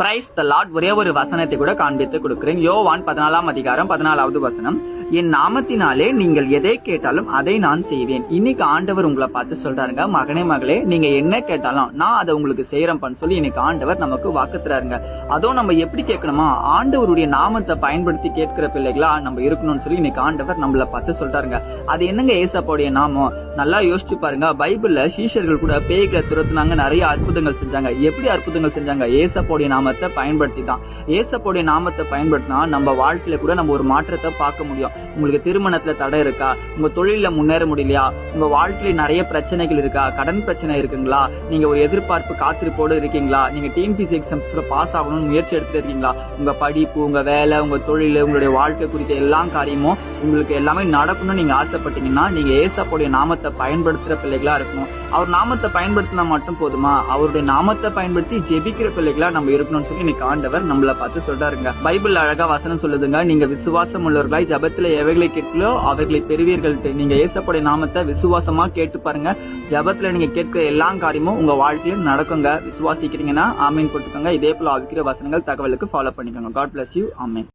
Praise the Lord. ஒரே ஒரு வசனத்தை கூட காண்பித்து கொடுக்கிறேன். யோவான் 14ஆம் அதிகாரம் 14வது வசனம். என் நாமத்தினாலே நீங்கள் எதை கேட்டாலும் அதை நான் செய்வேன். இன்னைக்கு ஆண்டவர் உங்களை பார்த்து சொல்றாருங்க, மகனே மகளே, நீங்க என்ன கேட்டாலும் நான் அதை உங்களுக்கு செய்யறேன்னு சொல்லி இன்னைக்கு ஆண்டவர் நமக்கு வாக்குறாருங்க. அதுவும் நம்ம எப்படி கேட்கணுமா, ஆண்டவருடைய நாமத்தை பயன்படுத்தி கேட்கிற பிள்ளைகளா நம்ம இருக்கணும்னு சொல்லி இன்னைக்கு ஆண்டவர் நம்மள பார்த்து சொல்றாருங்க. அது என்னங்க ஏசப்பாவுடைய நாமம்? நல்லா யோசிச்சு பாருங்க. பைபிள்ல சீஷர்கள் கூட பேய்களை துரத்துனாங்க, நிறைய அற்புதங்கள் செஞ்சாங்க. எப்படி அற்புதங்கள் செஞ்சாங்க? ஏசப்பாவுடைய நாமத்தை பயன்படுத்தி தான். ஏசப்பாவுடைய நாமத்தை பயன்படுத்தினா நம்ம வாழ்க்கையில கூட நம்ம ஒரு மாற்றத்தை பார்க்க முடியும். உங்களுக்கு திருமணத்துல தடை இருக்கா? உங்க தொழில முன்னேற முடியலையா? உங்க வாழ்க்கையில நிறைய பிரச்சனைகள் இருக்கா? கடன் பிரச்சனை இருக்குங்களா? நீங்க ஒரு எதிர்பார்ப்பு காத்திருப்போடு இருக்கீங்களா? நீங்க டிஎன்பிஎஸ்சி எக்ஸாம்ஸ்ல பாஸ் ஆகணும்னு முயற்சி எடுத்துட்டு இருக்கீங்களா? உங்க படிப்பு, உங்க வேலை, உங்க தொழில், உங்களுடைய வாழ்க்கை குறித்த எல்லா காரியமும் உங்களுக்கு எல்லாமே நடக்கணும்னு நீங்க ஆசைப்பட்டீங்கன்னா நீங்க ஏசப்பாவுடைய நாமத்தை பயன்படுத்துற பிள்ளைகளா இருக்கணும். அவர் நாமத்தை பயன்படுத்தினா மட்டும் போதுமா? அவருடைய நாமத்தை பயன்படுத்தி ஜெபிக்கிற பிள்ளைகளா நம்ம இருக்கணும்னு சொல்லி இன்னைக்கு ஆண்டவர் நம்மளை பார்த்து சொல்றாருங்க. பைபிள் அழகா வசனம் சொல்லுதுங்க, நீங்க விசுவாசம் உள்ளவர்களாய் ஜபத்துல எவைகளை கேட்கலோ அவைகளை பெறுவீர்கள். நீங்க ஏசப்பாவுடைய நாமத்தை விசுவாசமா கேட்டு பாருங்க. ஜபத்துல நீங்க கேட்கிற எல்லா காரியமும் உங்க வாழ்க்கையில நடக்குங்க. விசுவாசிக்கிறீங்கன்னா ஆமீன் போட்டுக்கோங்க. இதே போல ஆவிக்கிற வசனங்கள் தகவலுக்கு ஃபாலோ பண்ணிக்கோங்க. God bless you. ஆமீன்.